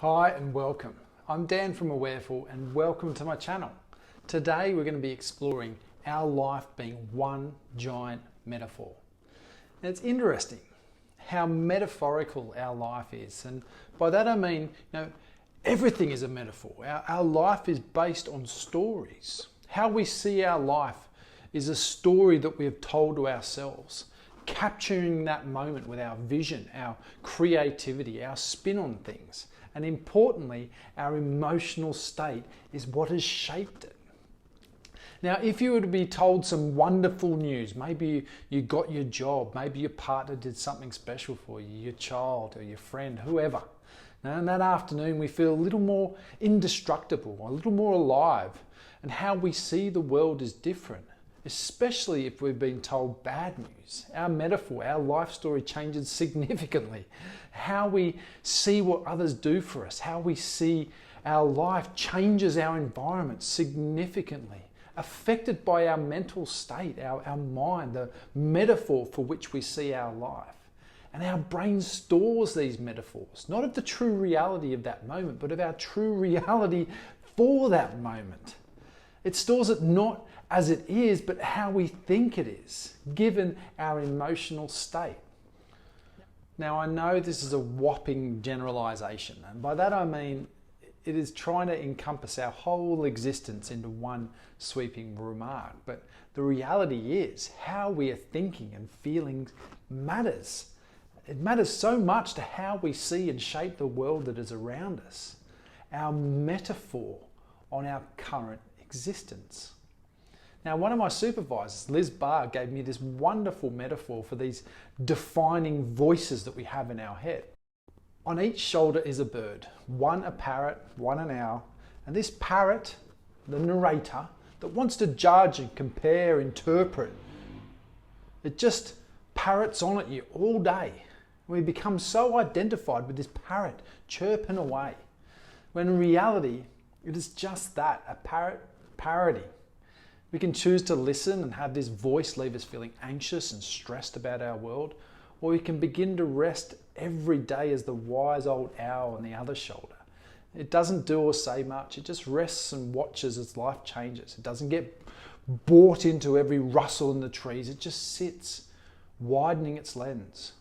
Hi and welcome. I'm Dan from Awareful and welcome to my channel. Today we're going to be exploring our life being one giant metaphor. And it's interesting how metaphorical our life is, and by that I mean, everything is a metaphor. Our life is based on stories. How we see our life is a story that we have told to ourselves, capturing that moment with our vision, our creativity, our spin on things. And importantly, our emotional state is what has shaped it. Now, if you were to be told some wonderful news, maybe you got your job, maybe your partner did something special for you, your child or your friend, whoever. Now, in that afternoon, we feel a little more indestructible, a little more alive, and how we see the world is different, especially if we've been told bad news. Our metaphor, our life story changes significantly. How we see what others do for us, how we see our life changes our environment significantly, affected by our mental state, our mind, the metaphor for which we see our life. And our brain stores these metaphors, not of the true reality of that moment, but of our true reality for that moment. It stores it not as it is, but how we think it is, given our emotional state. Now, I know this is a whopping generalization, and by that I mean it is trying to encompass our whole existence into one sweeping remark. But the reality is, how we are thinking and feeling matters. It matters so much to how we see and shape the world that is around us, our metaphor on our current existence. Now, one of my supervisors, Liz Barr, gave me this wonderful metaphor for these defining voices that we have in our head. On each shoulder is a bird, one a parrot, one an owl, and this parrot, the narrator, that wants to judge and compare, interpret, it just parrots on at you all day. We become so identified with this parrot chirping away, when in reality, it is just that, a parody. We can choose to listen and have this voice leave us feeling anxious and stressed about our world, or we can begin to rest every day as the wise old owl on the other shoulder. It doesn't do or say much, it just rests and watches as life changes. It doesn't get bought into every rustle in the trees, it just sits, widening its lens.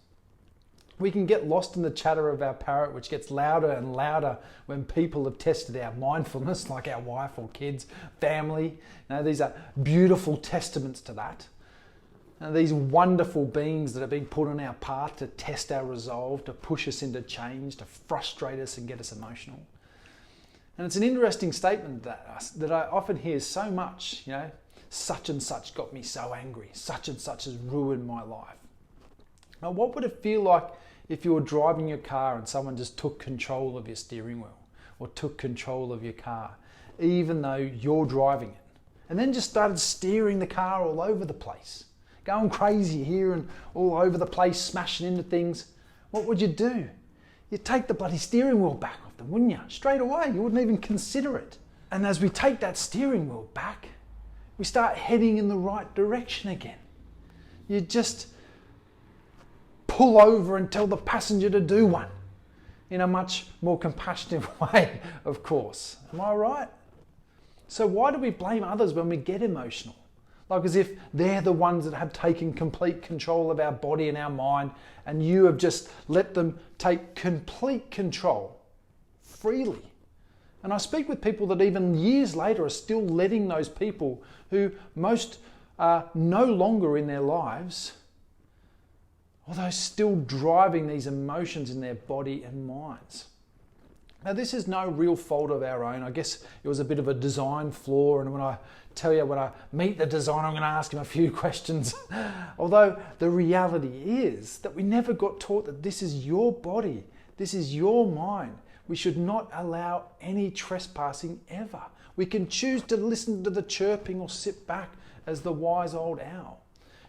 We can get lost in the chatter of our parrot, which gets louder and louder when people have tested our mindfulness, like our wife or kids, family. These are beautiful testaments to that. These wonderful beings that have been put on our path to test our resolve, to push us into change, to frustrate us and get us emotional. And it's an interesting statement that I often hear so much, such and such got me so angry, such and such has ruined my life. Now, what would it feel like if you were driving your car and someone just took control of your steering wheel or took control of your car, even though you're driving it, and then just started steering the car all over the place, going crazy here and all over the place, smashing into things? What would you do? You'd take the bloody steering wheel back off them, wouldn't you? Straight away, you wouldn't even consider it. And as we take that steering wheel back, we start heading in the right direction again. You just pull over and tell the passenger to do one in a much more compassionate way, of course. Am I right? So why do we blame others when we get emotional? Like as if they're the ones that have taken complete control of our body and our mind, and you have just let them take complete control freely. And I speak with people that even years later are still letting those people who most are no longer in their lives, although still driving these emotions in their body and minds. Now, this is no real fault of our own. I guess it was a bit of a design flaw, and when I meet the designer, I'm going to ask him a few questions. Although the reality is that we never got taught that this is your body, this is your mind. We should not allow any trespassing ever. We can choose to listen to the chirping or sit back as the wise old owl.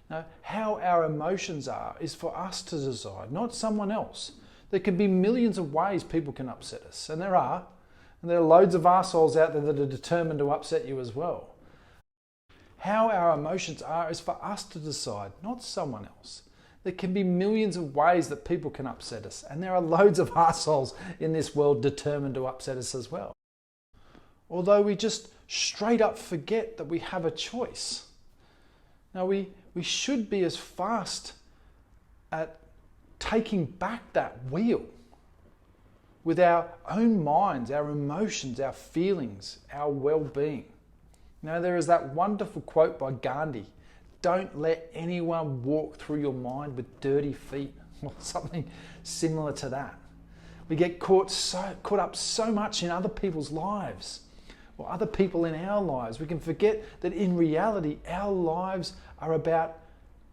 Now, how our emotions are is for us to decide, not someone else. There can be millions of ways people can upset us, and there are loads of arseholes out there that are determined to upset you as well. How our emotions are is for us to decide, not someone else. There can be millions of ways that people can upset us, and there are loads of arseholes in this world determined to upset us as well. Although we just straight up forget that we have a choice. Now we should be as fast at taking back that wheel with our own minds, our emotions, our feelings, our well-being. Now there is that wonderful quote by Gandhi, "Don't let anyone walk through your mind with dirty feet," or something similar to that. We get caught up so much in other people's lives or other people in our lives. We can forget that in reality, our lives are about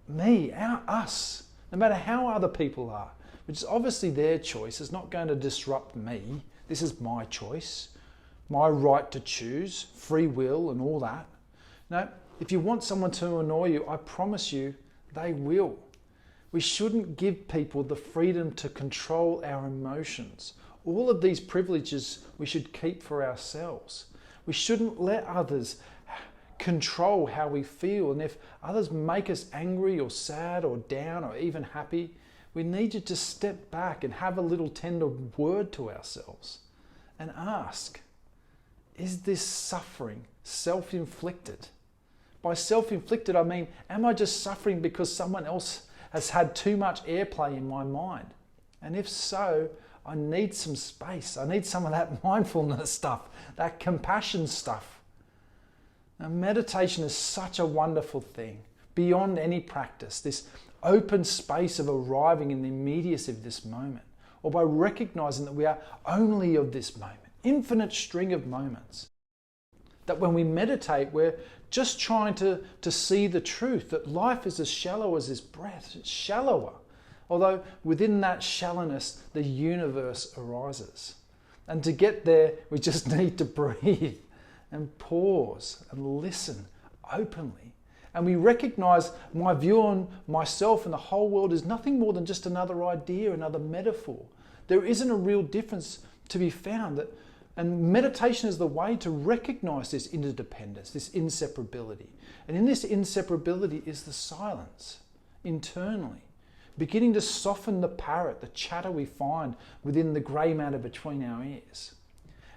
us, no matter how other people are, which is obviously their choice. It's not going to disrupt me. This is my choice, my right to choose, free will and all that. No, if you want someone to annoy you, I promise you they will. We shouldn't give people the freedom to control our emotions. All of these privileges we should keep for ourselves. We shouldn't let others control how we feel. And if others make us angry or sad or down or even happy, we need to just step back and have a little tender word to ourselves and ask, is this suffering self-inflicted? By self-inflicted, I mean, am I just suffering because someone else has had too much airplay in my mind? And if so, I need some space. I need some of that mindfulness stuff, that compassion stuff. Now, meditation is such a wonderful thing, beyond any practice, this open space of arriving in the immediacy of this moment, or by recognizing that we are only of this moment, infinite string of moments. That when we meditate, we're just trying to see the truth, that life is as shallow as this breath. It's shallower. Although within that shallowness, the universe arises. And to get there, we just need to breathe and pause and listen openly. And we recognize my view on myself and the whole world is nothing more than just another idea, another metaphor. There isn't a real difference to be found. And meditation is the way to recognize this interdependence, this inseparability. And in this inseparability is the silence internally, beginning to soften the parrot, the chatter we find within the grey matter between our ears.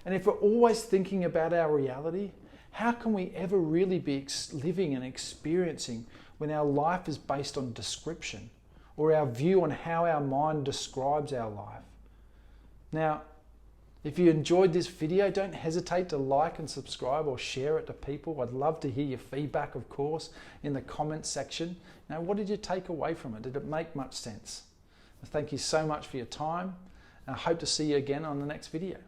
And if we're always thinking about our reality, how can we ever really be living and experiencing when our life is based on description or our view on how our mind describes our life? Now, if you enjoyed this video, don't hesitate to like and subscribe or share it to people. I'd love to hear your feedback, of course, in the comments section. Now, what did you take away from it? Did it make much sense? Thank you so much for your time, and I hope to see you again on the next video.